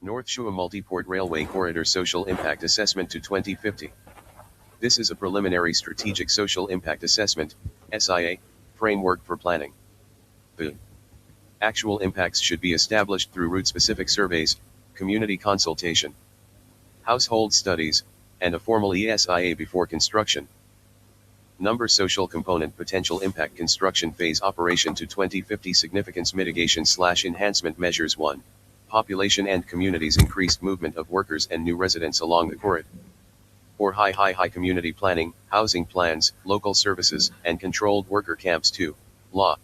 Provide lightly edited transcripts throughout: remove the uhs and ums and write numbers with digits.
North Shua Multiport Railway Corridor Social Impact Assessment to 2050. This is a preliminary strategic social impact assessment, SIA, framework for planning. The actual impacts should be established through route-specific surveys, community consultation, household studies, and a formal ESIA before construction. Number social component potential impact construction phase operation to 2050 significance mitigation/enhancement measures 1. Population and communities increased movement of workers and new residents along the corridor. Or high community planning, housing plans, local services, and controlled worker camps 2. Law.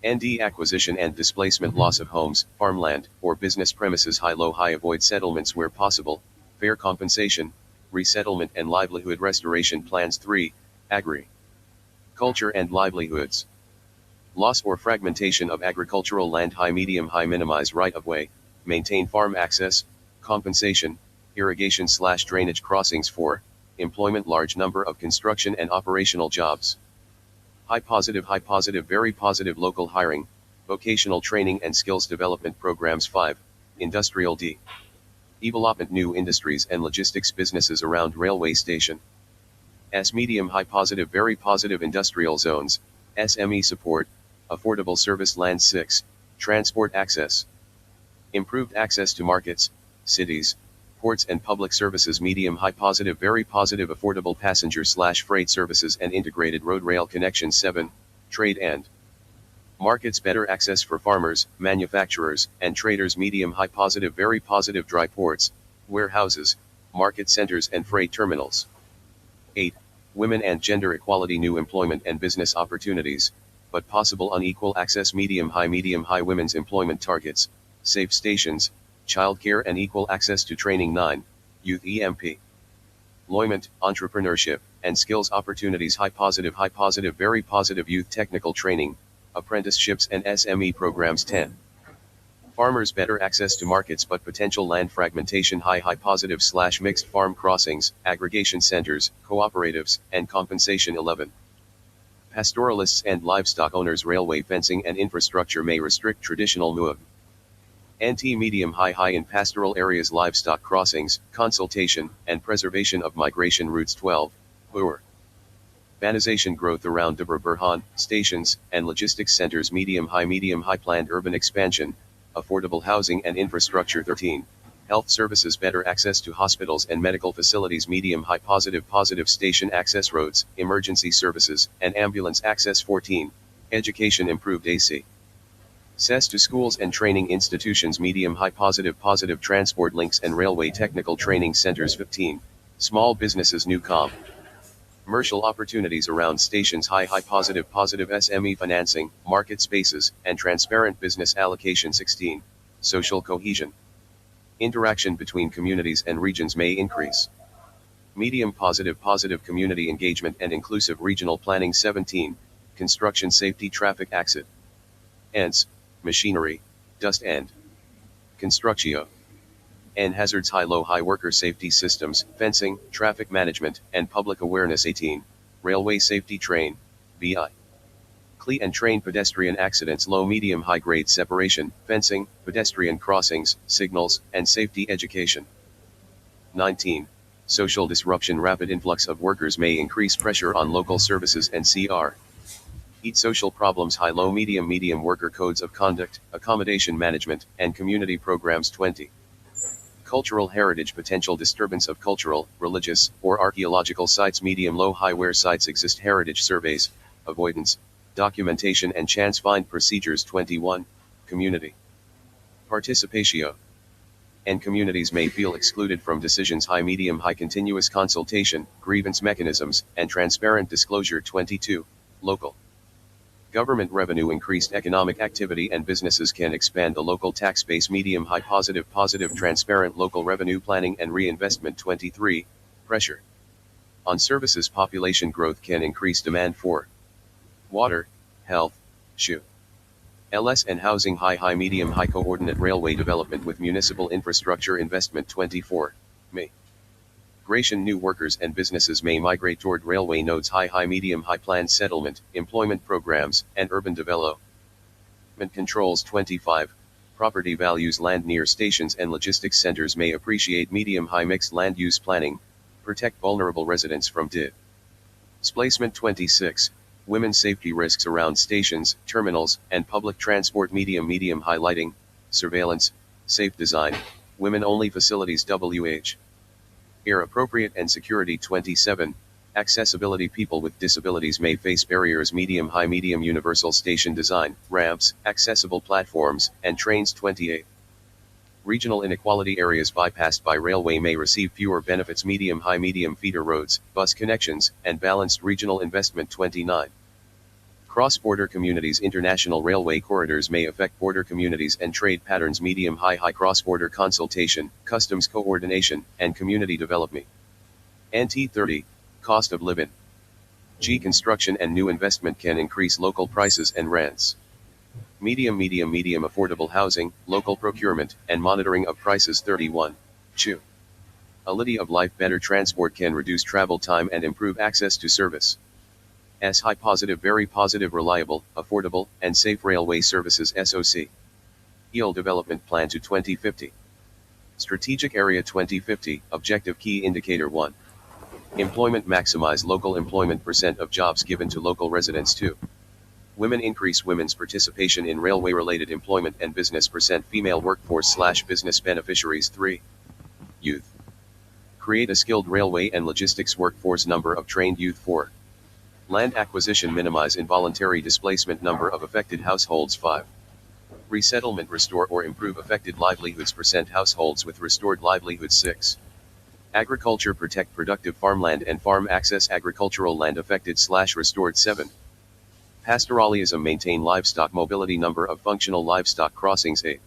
ND acquisition and displacement loss of homes, farmland, or business premises high avoid settlements where possible, fair compensation, resettlement and livelihood restoration plans 3. Agri. Culture and livelihoods. Loss or fragmentation of agricultural land high minimize right-of-way, maintain farm access, compensation, irrigation/drainage crossings 4. Employment large number of construction and operational jobs. High positive very positive local hiring, vocational training and skills development programs 5. Industrial development new industries and logistics businesses around railway station. Medium high positive very positive industrial zones, SME support, affordable service land 6. Transport access. Improved access to markets, cities, ports and public services medium high positive very positive affordable passenger/freight services and integrated road rail connections 7. Trade and markets better access for farmers, manufacturers, and traders medium high positive very positive dry ports, warehouses, market centers and freight terminals. 8. Women and gender equality new employment and business opportunities, but possible unequal access medium high women's employment targets, safe stations, childcare and equal access to training 9. Youth employment, entrepreneurship, and skills opportunities high positive very positive youth technical training, apprenticeships and SME programs 10. Farmers better access to markets but potential land fragmentation high positive/mixed farm crossings, aggregation centers, cooperatives, and compensation 11. Pastoralists and livestock owners railway fencing and infrastructure may restrict traditional movement. Medium high in pastoral areas livestock crossings, consultation, and preservation of migration routes 12. Urbanization growth around Debre Berhan, stations, and logistics centers medium high planned urban expansion, affordable housing and infrastructure 13. Health services better access to hospitals and medical facilities medium high positive station access roads, emergency services, and ambulance access 14. Education improved access to schools and training institutions medium high positive transport links and railway technical training centers 15. Small businesses new commercial opportunities around stations high positive SME financing, market spaces, and transparent business allocation 16. Social cohesion. Interaction between communities and regions may increase. Medium positive community engagement and inclusive regional planning 17. Construction safety traffic accidents, machinery, dust and construction and hazards high worker safety systems, fencing, traffic management, and public awareness 18. Railway safety train, BI. CLE and train pedestrian accidents low medium high grade separation, fencing, pedestrian crossings, signals, and safety education. 19. Social disruption rapid influx of workers may increase pressure on local services and social problems high medium worker codes of conduct, accommodation management, and community programs 20. Cultural heritage potential disturbance of cultural, religious, or archaeological sites medium low high where sites exist heritage surveys, avoidance, documentation and chance find procedures 21. Community participation and communities may feel excluded from decisions high continuous consultation, grievance mechanisms, and transparent disclosure 22. Local government revenue increased economic activity and businesses can expand the local tax base medium high positive transparent local revenue planning and reinvestment 23. Pressure on services population growth can increase demand for water, health, LS and housing high medium high coordinate railway development with municipal infrastructure investment 24. Migration new workers and businesses may migrate toward railway nodes high medium high planned settlement, employment programs, and urban development controls 25. property values land near stations and logistics centers may appreciate medium-high mixed land use planning, protect vulnerable residents from displacement. 26. Women's safety risks around stations, terminals, and public transport. Medium-high lighting, surveillance, safe design, women-only facilities. Air appropriate and security. 27. Accessibility. People with disabilities may face barriers. Medium universal station design, ramps, accessible platforms, and trains. 28. Regional inequality. Areas bypassed by railway may receive fewer benefits. Medium feeder roads, bus connections, and balanced regional investment. 29. Cross-border communities. International railway corridors may affect border communities and trade patterns. Medium high cross-border consultation, customs coordination, and community development. And 30. Cost of living. Construction and new investment can increase local prices and rents. Medium affordable housing, local procurement, and monitoring of prices. 31. Quality of life. Better transport can reduce travel time and improve access to service. High positive, very positive, reliable, affordable, and safe railway services. SOC. EIA Development Plan to 2050. Strategic Area 2050, Objective Key Indicator 1. Employment. Maximize local employment. % of jobs given to local residents. 2. Women. Increase women's participation in railway-related employment and business. % female workforce / business beneficiaries. 3. Youth. Create a skilled railway and logistics workforce. Number of trained youth. 4. Land acquisition. Minimize involuntary displacement. Number of affected households. 5. Resettlement. Restore or improve affected livelihoods. % households with restored livelihoods. 6. Agriculture. Protect productive farmland and farm access. Agricultural land affected / restored. 7. Pastoralism. Maintain livestock mobility. Number of functional livestock crossings. 8.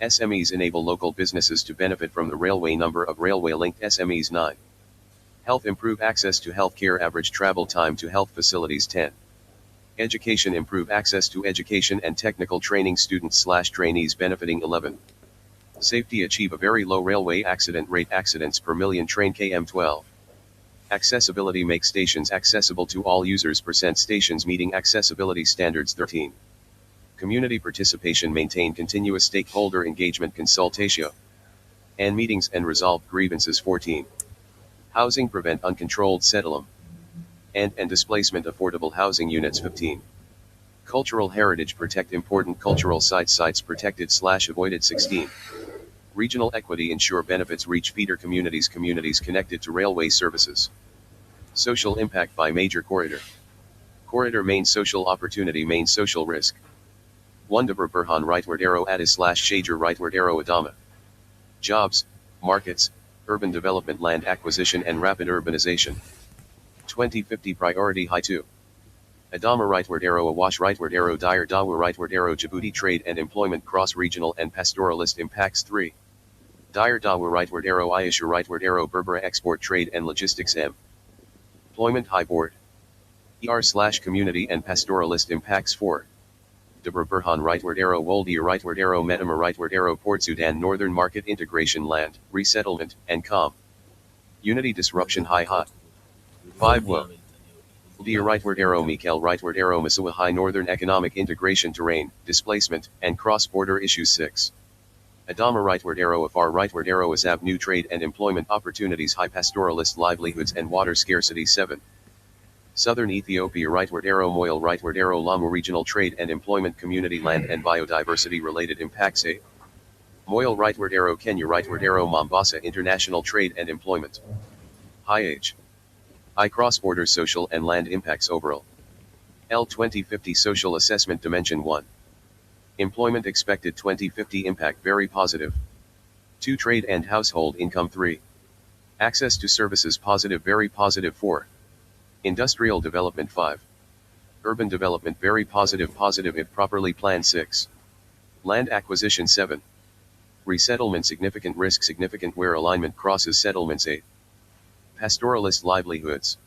SMEs. Enable local businesses to benefit from the railway. Number of railway-linked SMEs. 9. Health. Improve access to health care. Average travel time to health facilities. 10. Education. Improve access to education and technical training. Students / trainees benefiting. 11. Safety. Achieve a very low railway accident rate. Accidents per million train km. 12. Accessibility. Make stations accessible to all users. % stations meeting accessibility standards. 13. Community participation. Maintain continuous stakeholder engagement, consultation, and meetings, and resolve grievances. 14. Housing. Prevent uncontrolled settlement and displacement. Affordable housing units. 15. Cultural heritage. Protect important cultural sites protected / avoided. 16. Regional equity. Ensure benefits reach feeder communities connected to railway services. Social impact by major corridor. Main social opportunity. Main social risk. 1. Debra Burhan. Rightward arrow. Addis / Shager. Rightward arrow. Adama. Jobs, markets, urban development, land acquisition and rapid urbanization. 2050 priority high. 2. Adama. Rightward arrow. Awash. Rightward arrow. Dire Dawa. Rightward arrow. Djibouti. Trade and employment. Cross-regional and pastoralist impacts. 3. Dire Dawa. Rightward arrow. Ayesha. Rightward arrow. Berbera. Export, trade and logistics. M. Employment. High board. / community and pastoralist impacts. 4. Debra Burhan. Rightward arrow. Woldia. Rightward arrow. Metama. Rightward arrow. Port Sudan. Northern market integration. Land, resettlement, and unity disruption. High hot. 5. Wo. Dear. Rightward arrow. Mikel. Rightward arrow. Masuwa. High northern economic integration. Terrain, displacement, and cross-border issues. 6. Adama. Rightward arrow. Afar. Rightward arrow. Azab. New trade and employment opportunities. High pastoralist livelihoods and water scarcity. 7. Southern Ethiopia. Rightward arrow. Moyle. Rightward arrow. Lamu. Regional trade and employment, community, land and biodiversity related impacts. 8. Moyle. Rightward arrow. Kenya. Rightward arrow. Mombasa. International trade and employment. High age. High cross-border social and land impacts. Overall. L 2050 social assessment. Dimension 1. Employment expected 2050 impact very positive. 2. Trade and household income. 3. Access to services positive, very positive. 4. Industrial development. 5. Urban development very positive if properly planned. 6. Land acquisition. 7. Resettlement significant risk significant where alignment crosses settlements. 8. Pastoralist livelihoods.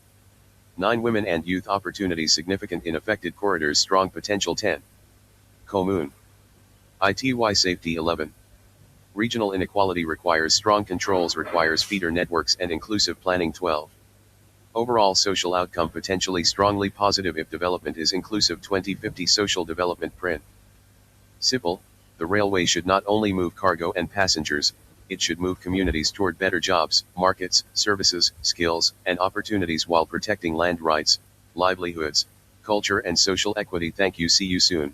9. Women and youth opportunities significant in affected corridors strong potential. 10. Commune. ITY safety. 11. Regional inequality requires strong controls requires feeder networks and inclusive planning. 12. Overall social outcome potentially strongly positive if development is inclusive. 2050 social development print. Simple, The railway should not only move cargo and passengers, it should move communities toward better jobs, markets, services, skills, and opportunities while protecting land rights, livelihoods, culture and social equity. Thank you. See you soon.